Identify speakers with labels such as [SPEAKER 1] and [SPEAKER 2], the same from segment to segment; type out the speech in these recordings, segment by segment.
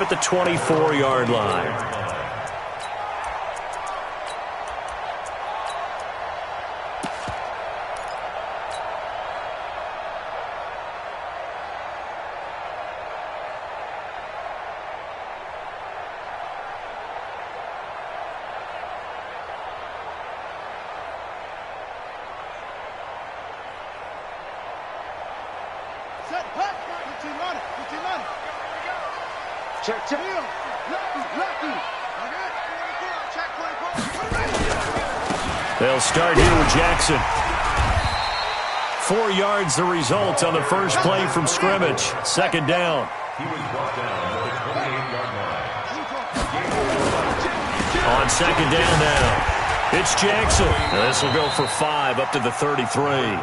[SPEAKER 1] at the 24-yard line. They'll start here with Jackson. 4 yards the result on the first play from scrimmage. Second down. On second down now. It's Jackson. This will go for 5 up to the 33.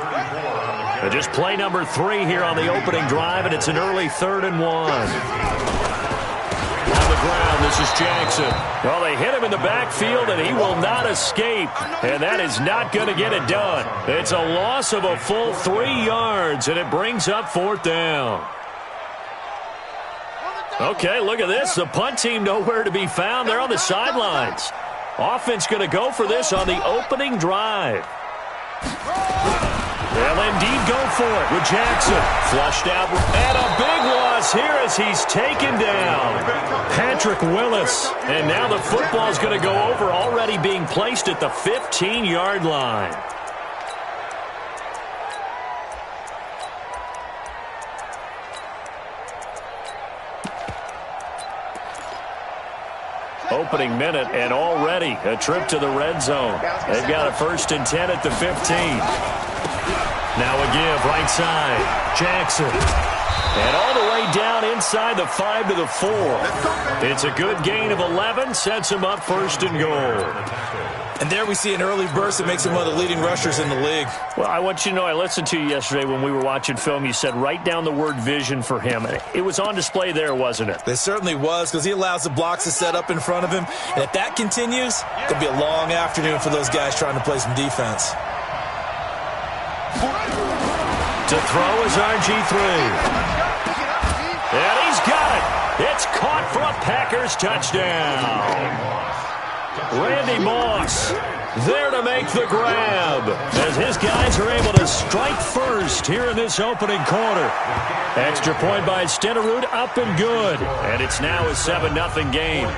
[SPEAKER 1] Just play number 3 here on the opening drive, and it's an early 3rd and 1. On the ground, this is Jackson. Well, they hit him in the backfield, and he will not escape. And that is not going to get it done. It's a loss of a full 3 yards, and it brings up 4th down. Okay, look at this. The punt team nowhere to be found. They're on the sidelines. Offense going to go for this on the opening drive. They'll indeed go for it with Jackson. Flushed out, and a big loss here as he's taken down. Patrick Willis. And now the football's going to go over, already being placed at the 15-yard line. Opening minute, and already a trip to the red zone. They've got a 1st and 10 at the 15. Now a give, right side. Jackson. And all the way down inside the 5 to the 4. It's a good gain of 11, sets him up 1st and goal.
[SPEAKER 2] And there we see an early burst that makes him one of the leading rushers in the league.
[SPEAKER 1] Well, I want you to know, I listened to you yesterday when we were watching film. You said write down the word vision for him. It was on display there, wasn't it?
[SPEAKER 2] It certainly was, because he allows the blocks to set up in front of him. And if that continues, it could be a long afternoon for those guys trying to play some defense.
[SPEAKER 1] To throw is RG3. And he's got it. It's caught for a Packers touchdown. Randy Moss there to make the grab as his guys are able to strike first here in this opening quarter. Extra point by Stenerud, up and good. And it's now a 7-0 game.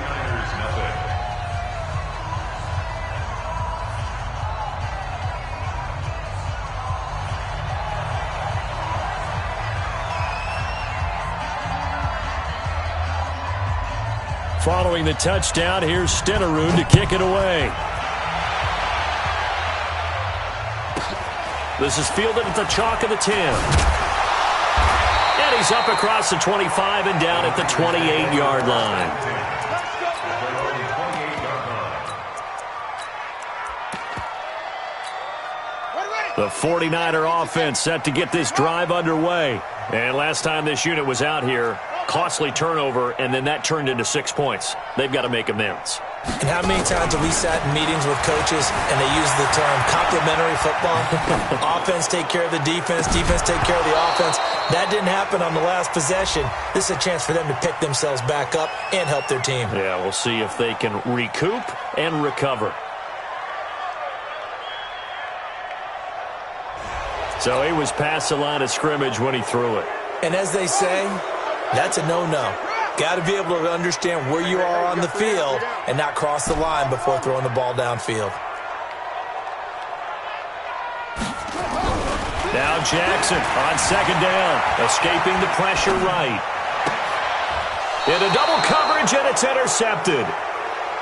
[SPEAKER 1] Following the touchdown, here's Stenerud to kick it away. This is fielded at the chalk of the 10. And he's up across the 25 and down at the 28-yard line. The 49er offense set to get this drive underway. And last time this unit was out here, costly turnover, and then that turned into 6 points. They've got to make amends.
[SPEAKER 2] And how many times have we sat in meetings with coaches and they use the term complementary football? Offense take care of the defense, defense take care of the offense. That didn't happen on the last possession. This is a chance for them to pick themselves back up and help their team.
[SPEAKER 1] Yeah, we'll see if they can recoup and recover. So he was past the line of scrimmage when he threw it.
[SPEAKER 2] And as they say, that's a no-no. Got to be able to understand where you are on the field and not cross the line before throwing the ball downfield.
[SPEAKER 1] Now Jackson on second down, escaping the pressure right. Into double coverage, and it's intercepted.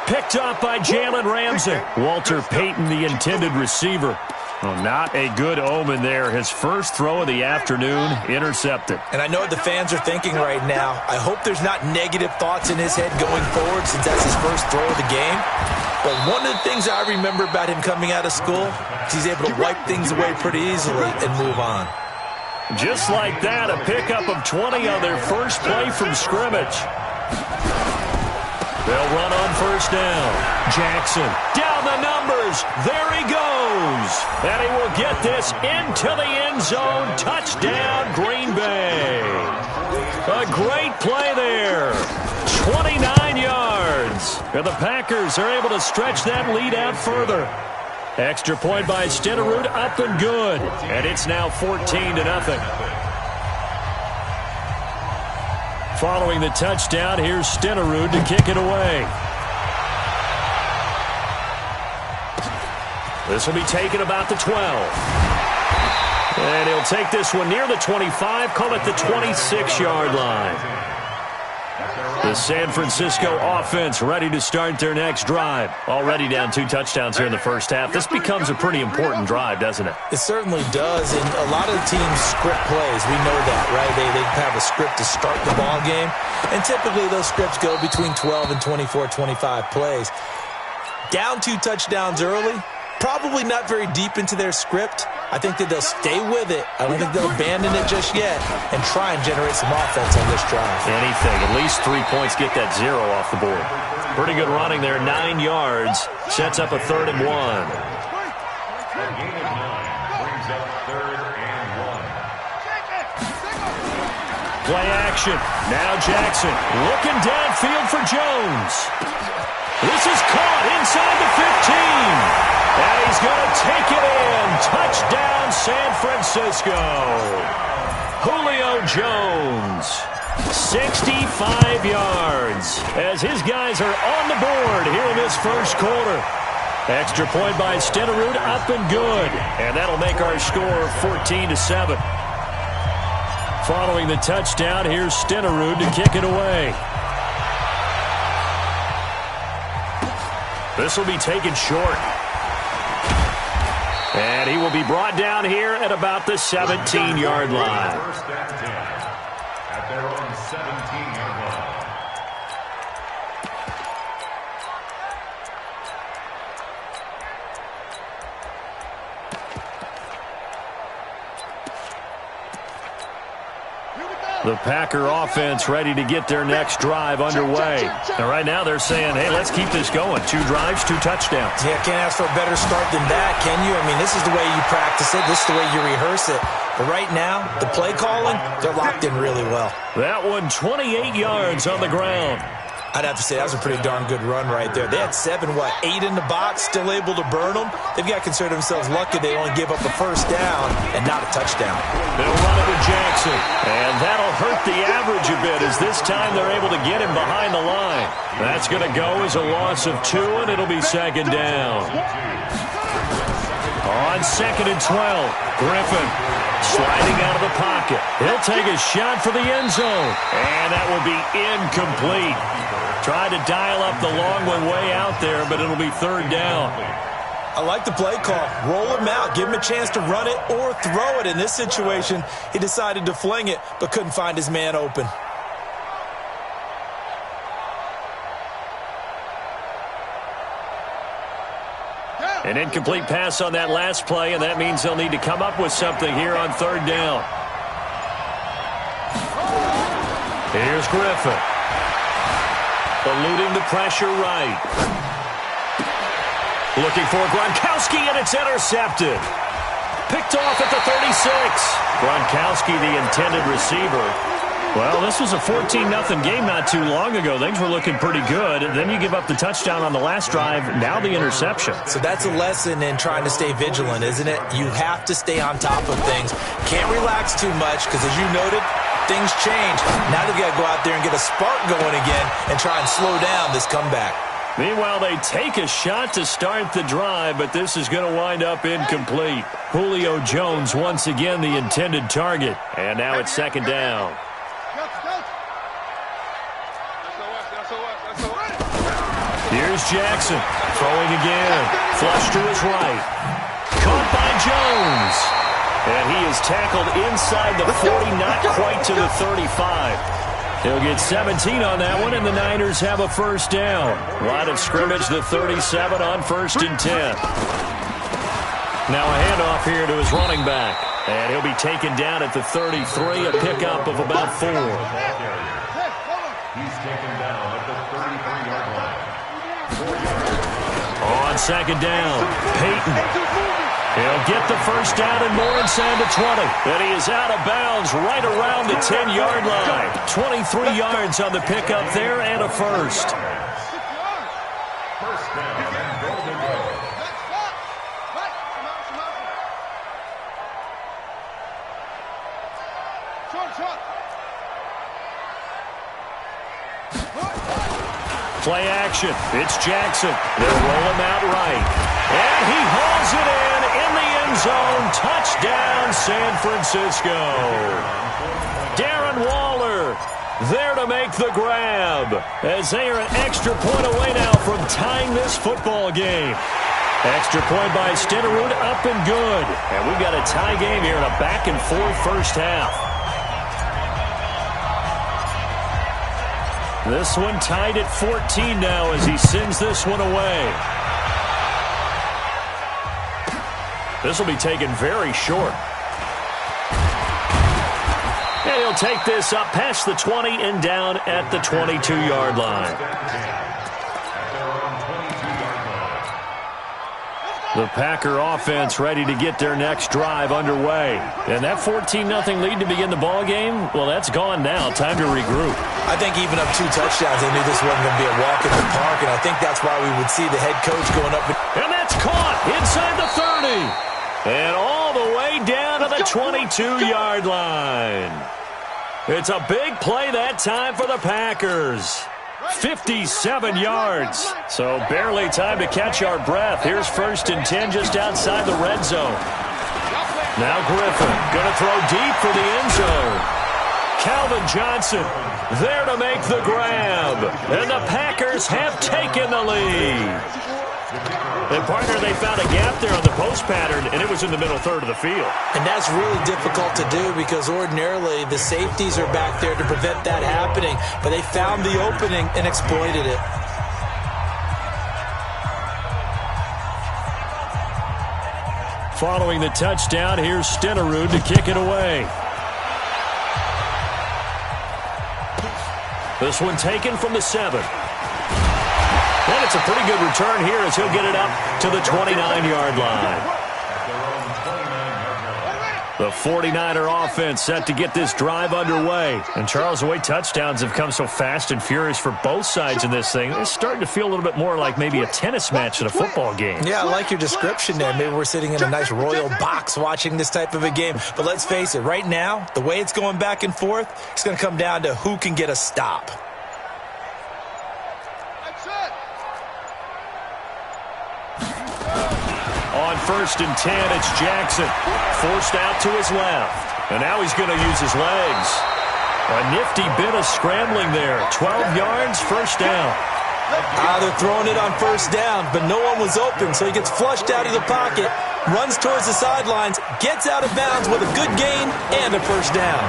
[SPEAKER 1] Picked up by Jalen Ramsey. Walter Payton, the intended receiver. Well, not a good omen there. His first throw of the afternoon, intercepted.
[SPEAKER 2] And I know what the fans are thinking right now. I hope there's not negative thoughts in his head going forward since that's his first throw of the game. But one of the things I remember about him coming out of school is he's able to wipe things away pretty easily and move on.
[SPEAKER 1] Just like that, a pickup of 20 on their first play from scrimmage. They'll run on first down. Jackson down the numbers. There he goes. And he will get this into the end zone. Touchdown, Green Bay. A great play there. And the Packers are able to stretch that lead out further. Extra point by Stenerud, up and good. And it's now 14-0. Following the touchdown, here's Stenerud to kick it away. This will be taken about the 12. And he'll take this one near the 25, call it the 26-yard line. The San Francisco offense ready to start their next drive. Already down 2 touchdowns here in the first half. This becomes a pretty important drive, doesn't it?
[SPEAKER 2] It certainly does, and a lot of the teams script plays. We know that, right? They have a script to start the ball game, and typically those scripts go between 12 and 24, 25 plays. Down 2 touchdowns early, probably not very deep into their script. I think that they'll stay with it. I don't think they'll abandon it just yet and try and generate some offense on this drive.
[SPEAKER 1] Anything. At least 3 points, get that 0 off the board. Pretty good running there. 9 yards. Sets up a 3rd and 1. Play action. Now Jackson looking downfield for Jones. This is caught inside the 15. And he's going to take it in. Touchdown, San Francisco. Julio Jones, 65 yards, as his guys are on the board here in this first quarter. Extra point by Stenerud, up and good. And that'll make our score 14-7. Following the touchdown, here's Stenerud to kick it away. This will be taken short. And he will be brought down here at about the 17-yard line.
[SPEAKER 3] First and 10 at their own 17-yard line.
[SPEAKER 1] The Packer offense ready to get their next drive underway. And right now they're saying, hey, let's keep this going. 2 drives, 2 touchdowns.
[SPEAKER 2] Yeah, can't ask for a better start than that, can you? I mean, this is the way you practice it. This is the way you rehearse it. But right now, the play calling, they're locked in really well.
[SPEAKER 1] That one, 28 yards on the ground.
[SPEAKER 2] I'd have to say that was a pretty darn good run right there. They had 8 in the box, still able to burn them. They've got to consider themselves lucky they only give up a first down and not a touchdown.
[SPEAKER 1] They'll run it with Jackson, and that'll hurt the average a bit as this time they're able to get him behind the line. That's going to go as a loss of 2, and it'll be 2nd down. On 2nd and 12, Griffin sliding out of the pocket. He'll take a shot for the end zone, and that will be incomplete. Tried to dial up the long one way out there, but it'll be 3rd down.
[SPEAKER 2] I like the play call. Roll him out. Give him a chance to run it or throw it. In this situation, he decided to fling it, but couldn't find his man open.
[SPEAKER 1] An incomplete pass on that last play, and that means they'll need to come up with something here on 3rd down. Here's Griffin. Eluding the pressure right. Looking for Gronkowski, and it's intercepted. Picked off at the 36. Gronkowski, the intended receiver. Well, this was a 14-0 game not too long ago. Things were looking pretty good. And then you give up the touchdown on the last drive. Now the interception.
[SPEAKER 2] So that's a lesson in trying to stay vigilant, isn't it? You have to stay on top of things. Can't relax too much because, as you noted, things change. Now they've got to go out there and get a spark going again and try and slow down this comeback.
[SPEAKER 1] Meanwhile, they take a shot to start the drive, but this is going to wind up incomplete. Julio Jones once again the intended target. And now it's 2nd down. Here's Jackson throwing again. Flush to his right. Caught by Jones. And he is tackled inside the 40, not quite to the 35. He'll get 17 on that one, and the Niners have a 1st down. Line of scrimmage, the 37 on 1st and 10. Now a handoff here to his running back. And he'll be taken down at the 33, a pickup of about 4.
[SPEAKER 3] He's taken down at the 33-yard line.
[SPEAKER 1] On 2nd down, Peyton. He'll get the 1st down and more inside the 20. And he is out of bounds right around the 10-yard line. 23 yards on the pickup there and a 1st.
[SPEAKER 3] First down and goal to go.
[SPEAKER 1] Play action. It's Jackson. They'll roll him out right. And he hauls it in the end zone. Touchdown, San Francisco. Darren Waller there to make the grab, as they are an extra point away now from tying this football game. Extra point by Stenerud, up and good. And we've got a tie game here in a back-and-forth first half. This one tied at 14 now as he sends this one away. This will be taken very short. And he'll take this up past the 20 and down at the 22-yard line. The Packer offense ready to get their next drive underway. And that 14-0 lead to begin the ball game, well, that's gone now. Time to regroup.
[SPEAKER 2] I think even up 2 touchdowns, they knew this wasn't going to be a walk in the park, and I think that's why we would see the head coach going up.
[SPEAKER 1] And that's caught inside the 30. And all the way down to the 22-yard line. It's a big play that time for the Packers. 57 yards. So barely time to catch our breath. Here's 1st and 10 just outside the red zone. Now Griffin going to throw deep for the end zone. Calvin Johnson there to make the grab. And the Packers have taken the lead. And, partner, they found a gap there on the post pattern, and it was in the middle third of the field.
[SPEAKER 2] And that's really difficult to do because ordinarily the safeties are back there to prevent that happening. But they found the opening and exploited it.
[SPEAKER 1] Following the touchdown, here's Stenerud to kick it away. This one taken from the 7. And it's a pretty good return here as he'll get it up to the 29-yard line. The 49er offense set to get this drive underway. And, Charles, the way touchdowns have come so fast and furious for both sides in this thing, it's starting to feel a little bit more like maybe a tennis match in a football game.
[SPEAKER 2] Yeah, I like your description there. Maybe we're sitting in a nice royal box watching this type of a game. But let's face it, right now, the way it's going back and forth, it's going to come down to who can get a stop.
[SPEAKER 1] On 1st and 10, it's Jackson. Forced out to his left. And now he's going to use his legs. A nifty bit of scrambling there. 12 yards, first down.
[SPEAKER 2] They're throwing it on 1st down, but no one was open, so he gets flushed out of the pocket, runs towards the sidelines, gets out of bounds with a good gain and a 1st down.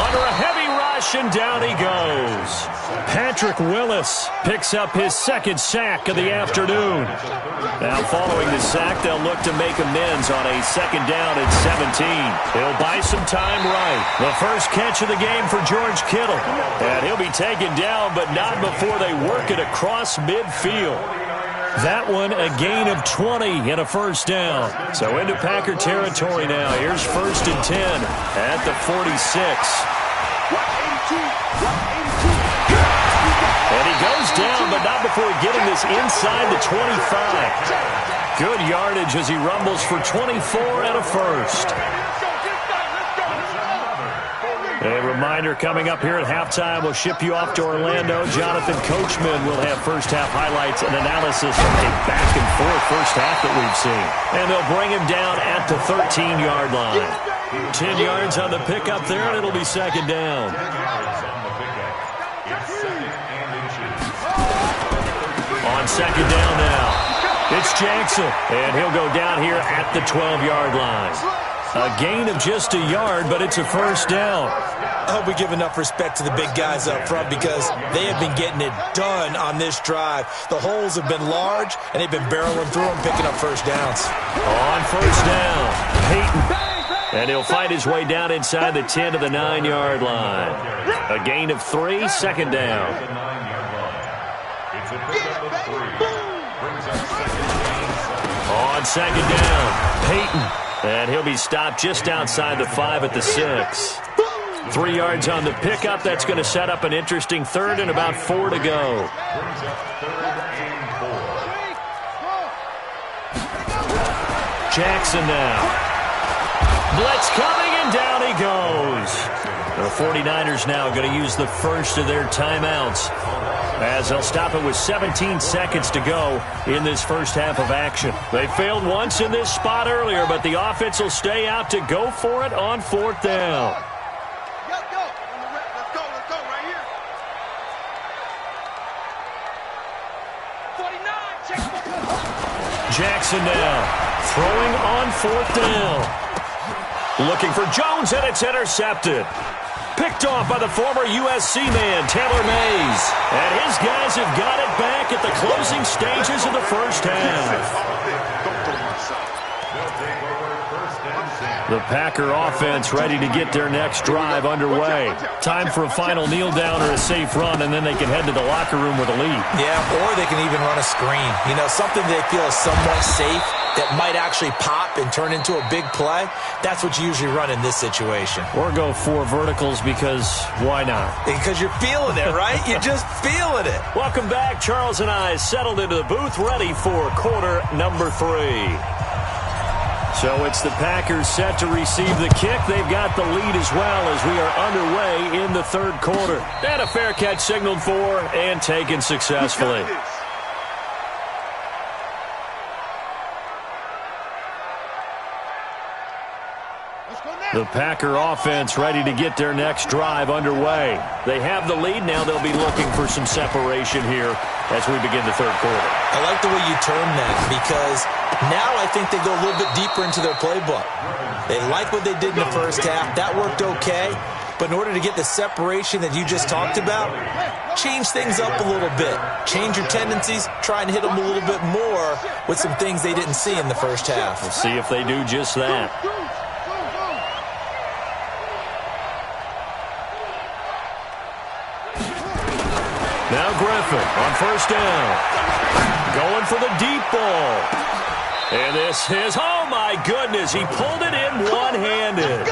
[SPEAKER 1] Under a heavy rush, and down he goes. Patrick Willis picks up his 2nd sack of the afternoon. Now following the sack, they'll look to make amends on a 2nd down and 17. He'll buy some time right. The first catch of the game for George Kittle. And he'll be taken down, but not before they work it across midfield. That one a gain of 20 and a 1st down. So into Packer territory now. Here's 1st and 10 at the 46. And he goes down, but not before getting this inside the 25. Good yardage as he rumbles for 24 and a 1st. A reminder coming up here at halftime, we'll ship you off to Orlando. Jonathan Coachman will have first half highlights and analysis from a back-and-forth first half that we've seen. And they'll bring him down at the 13-yard line. 10 yards on the pickup there, and it'll be 2nd down. On 2nd down now, it's Jackson, and he'll go down here at the 12-yard line. A gain of just a yard, but it's a 1st down.
[SPEAKER 2] I hope we give enough respect to the big guys up front because they have been getting it done on this drive. The holes have been large, and they've been barreling through them, picking up 1st downs.
[SPEAKER 1] On 1st down, Peyton. And he'll fight his way down inside the 10 to the 9-yard line. A gain of 3, 2nd down. On 2nd down, Peyton. And he'll be stopped just outside the 5 at the 6. 3 yards on the pickup. That's going to set up an interesting third and about 4 to go.
[SPEAKER 3] Brings up 3rd and 4.
[SPEAKER 1] Jackson now. Blitz coming, and down he goes. The 49ers now going to use the first of their timeouts, as they'll stop it with 17 seconds to go in this first half of action. They failed once in this spot earlier, but the offense will stay out to go for it on 4th down.
[SPEAKER 4] Let's go right here. 49,
[SPEAKER 1] Jackson now throwing on 4th down. Looking for Jones, and it's intercepted. Picked off by the former USC man, Taylor Mays. And his guys have got it back at the closing stages of the first half. The Packer offense ready to get their next drive underway. Time for a final kneel down or a safe run, and then they can head to the locker room with a lead.
[SPEAKER 2] Yeah, or they can even run a screen. You know, something they feel is somewhat safe that might actually pop and turn into a big play. That's what you usually run in this situation.
[SPEAKER 1] Or go 4 verticals, because why not?
[SPEAKER 2] Because you're feeling it, right? You're just feeling it.
[SPEAKER 1] Welcome back. Charles and I settled into the booth, ready for quarter number 3. So it's the Packers set to receive the kick. They've got the lead as well as we are underway in the 3rd quarter. And a fair catch signaled for and taken successfully. The Packer offense ready to get their next drive underway. They have the lead. Now they'll be looking for some separation here as we begin the 3rd quarter.
[SPEAKER 2] I like the way you term that, because now I think they go a little bit deeper into their playbook. They like what they did in the first half. That worked okay. But in order to get the separation that you just talked about, change things up a little bit. Change your tendencies. Try and hit them a little bit more with some things they didn't see in the first half.
[SPEAKER 1] We'll see if they do just that. Now Griffin on 1st down. Going for the deep ball. And this is, oh my goodness, he pulled it in one-handed.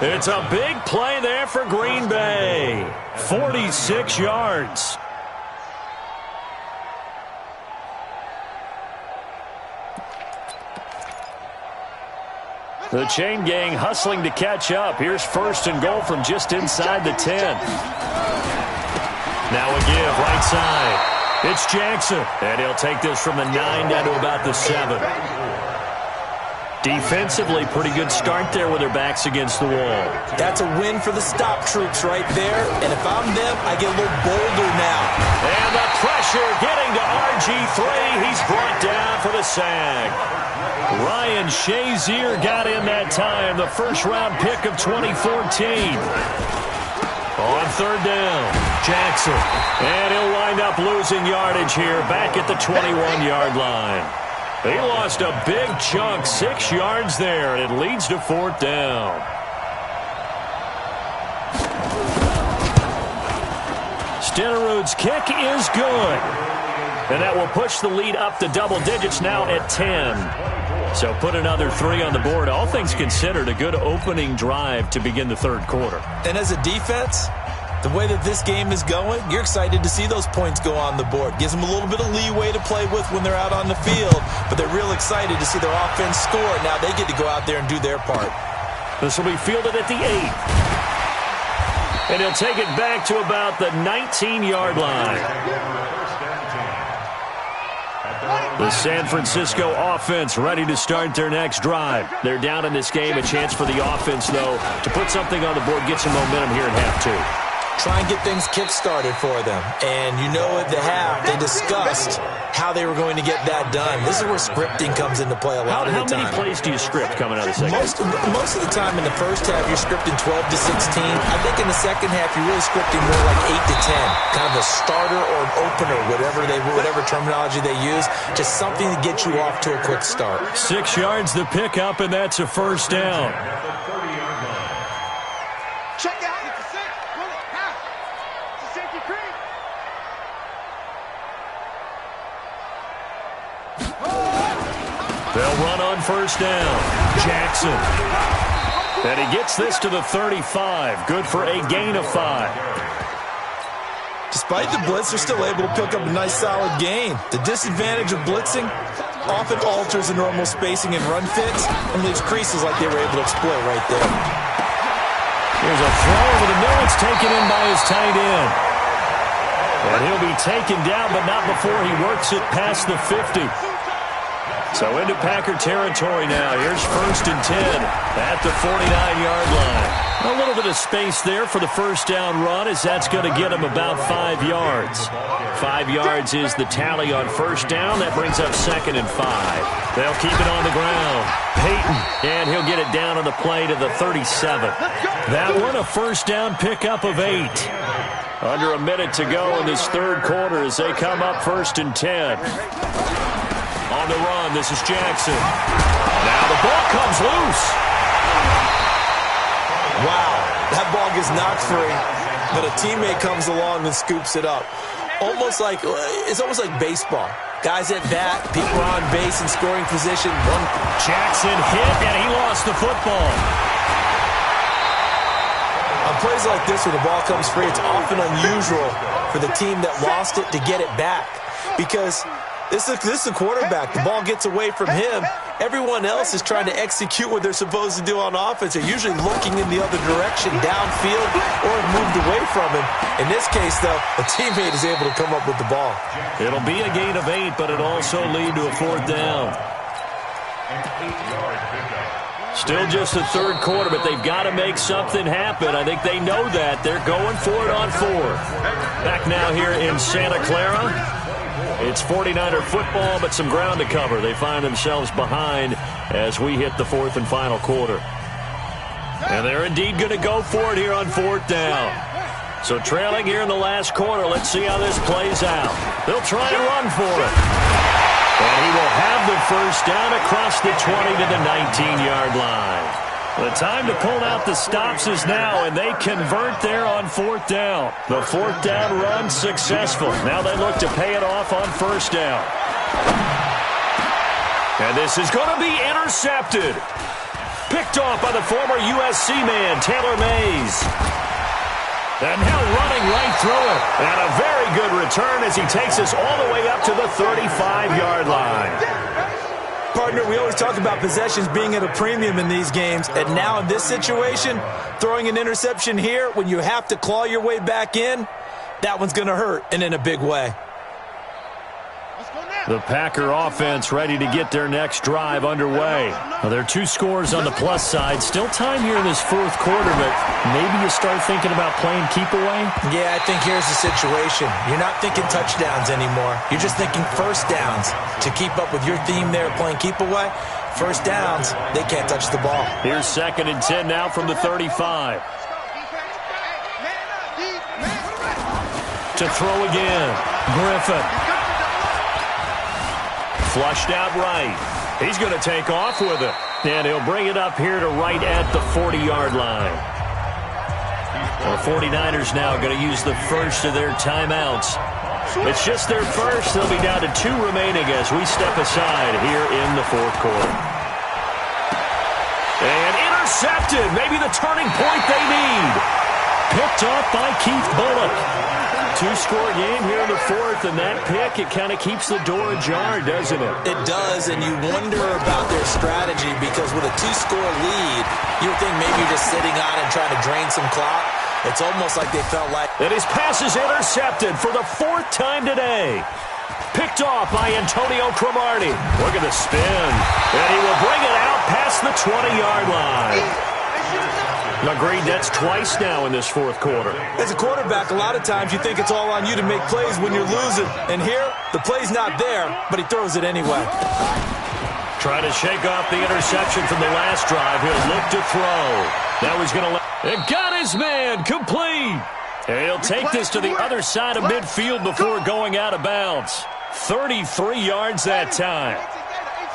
[SPEAKER 1] It's a big play there for Green Bay. 46 yards. The chain gang hustling to catch up. Here's 1st and goal from just inside the 10. Now a give, right side. It's Jackson, and he'll take this from the 9 down to about the 7. Defensively, pretty good start there with their backs against the wall.
[SPEAKER 2] That's a win for the stop troops right there, and if I'm them, I get a little bolder now.
[SPEAKER 1] And the pressure getting to RG3. He's brought down for the sack. Ryan Shazier got in that time, the first-round pick of 2014. On 3rd down, Jackson. And he'll wind up losing yardage here back at the 21-yard line. He lost a big chunk, 6 yards there, and it leads to 4th down. Stenerud's kick is good. And that will push the lead up to double digits now at 10. So put another 3 on the board. All things considered, a good opening drive to begin the 3rd quarter.
[SPEAKER 2] And as a defense, the way that this game is going, you're excited to see those points go on the board. Gives them a little bit of leeway to play with when they're out on the field, but they're real excited to see their offense score. Now they get to go out there and do their part. This will be fielded at the 8.
[SPEAKER 1] And he'll take it back to about the 19-yard line. The San Francisco offense ready to start their next drive. They're down in this game. A chance for the offense, though, to put something on the board, get some momentum here in half 2.
[SPEAKER 2] Try and get things kick-started for them. And you know at the half, they discussed how they were going to get that done. This is where scripting comes into play a lot of the time.
[SPEAKER 1] How many plays do you script coming out of the second half?
[SPEAKER 2] Most of the time in the first half, you're scripting 12 to 16. I think in the second half, you're really scripting more like 8 to 10. Kind of a starter or an opener, whatever terminology they use. Just something to get you off to a quick start.
[SPEAKER 1] 6 yards the pickup, and that's a 1st down.
[SPEAKER 4] check out. It's a 6. Pull it. Half. It's a safety creep.
[SPEAKER 1] They'll run on 1st down. Jackson. And he gets this to the 35. Good for a gain of 5.
[SPEAKER 2] Despite the blitz, they're still able to pick up a nice, solid gain. The disadvantage of blitzing often alters the normal spacing and run fits and leaves creases like they were able to exploit right there.
[SPEAKER 1] Here's a throw over the middle. It's taken in by his tight end. And he'll be taken down, but not before he works it past the 50. So into Packer territory now. Here's 1st and 10 at the 49-yard line. A little bit of space there for the first down run, as that's going to get him about 5 yards. 5 yards is the tally on first down. That brings up 2nd and 5. They'll keep it on the ground. Peyton, and he'll get it down on the play to the 37. That one a first down pickup of 8. Under a minute to go in this third quarter as they come up 1st and 10. On the run, this is Jackson. Now the ball comes loose.
[SPEAKER 2] Wow, that ball gets knocked free, but a teammate comes along and scoops it up. It's almost like baseball. Guys at bat, people are on base in scoring position.
[SPEAKER 1] Jackson hit, and he lost the football.
[SPEAKER 2] On plays like this where the ball comes free, it's often unusual for the team that lost it to get it back, because this is the quarterback. The ball gets away from him. Everyone else is trying to execute what they're supposed to do on offense. They're usually looking in the other direction, downfield, or moved away from him. In this case, though, a teammate is able to come up with the ball.
[SPEAKER 1] It'll be a gain of 8, but it'll also lead to a 4th down. Still just the third quarter, but they've got to make something happen. I think they know that. They're going for it on 4th. Back now here in Santa Clara. It's 49er football, but some ground to cover. They find themselves behind as we hit the 4th and final quarter. And they're indeed going to go for it here on 4th down. So trailing here in the last quarter, let's see how this plays out. They'll try and run for it. And he will have the first down across the 20 to the 19-yard line. The time to pull out the stops is now, and they convert there on 4th down. The 4th down run successful. Now they look to pay it off on 1st down. And this is going to be intercepted. Picked off by the former USC man, Taylor Mays. And now running right through it. And a very good return as he takes us all the way up to the 35-yard line.
[SPEAKER 2] Partner, we always talk about possessions being at a premium in these games, and now in this situation, throwing an interception here when you have to claw your way back in, that one's going to hurt, and in a big way.
[SPEAKER 1] The Packer offense ready to get their next drive underway. Well, there are 2 scores on the plus side. Still time here in this 4th quarter, but maybe you start thinking about playing keep away?
[SPEAKER 2] Yeah, I think here's the situation. You're not thinking touchdowns anymore. You're just thinking first downs. To keep up with your theme there, playing keep away, first downs, they can't touch the ball.
[SPEAKER 1] Here's 2nd and 10 now from the 35. To throw again. Griffin. Flushed out right. He's going to take off with it. And he'll bring it up here to right at the 40-yard line. The 49ers now going to use the first of their timeouts. It's just their first. They'll be down to 2 remaining as we step aside here in the 4th quarter. And intercepted. Maybe the turning point they need. Picked off by Keith Bullock. 2-score game here in the 4th, and that pick, it kind of keeps the door ajar, doesn't it?
[SPEAKER 2] It does, and you wonder about their strategy, because with a 2-score lead, you would think maybe you're just sitting on and trying to drain some clock. It's almost like they felt like...
[SPEAKER 1] And his pass is intercepted for the 4th time today. Picked off by Antonio Cromartie. Look at the spin. And he will bring it out past the 20-yard line. Agreed, that's twice now in this 4th quarter.
[SPEAKER 2] As a quarterback, a lot of times you think it's all on you to make plays when you're losing. And here, the play's not there, but he throws it anyway.
[SPEAKER 1] Trying to shake off the interception from the last drive. He'll look to throw. Now he's going to let... And got his man complete. And he'll take this to the other side of midfield before going out of bounds. 33 yards that time.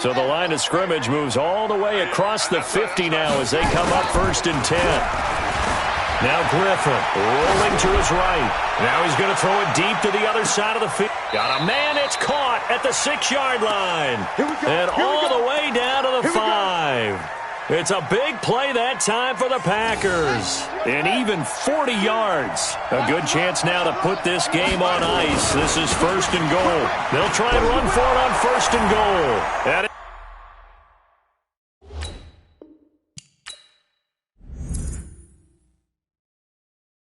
[SPEAKER 1] So the line of scrimmage moves all the way across the 50 now as they come up 1st and 10. Now Griffin rolling to his right. Now he's going to throw it deep to the other side of the field. Got a man, it's caught at the 6-yard line. And all the way down to the 5. It's a big play that time for the Packers. And even 40 yards. A good chance now to put this game on ice. This is 1st and goal. They'll try and run for it on 1st and goal.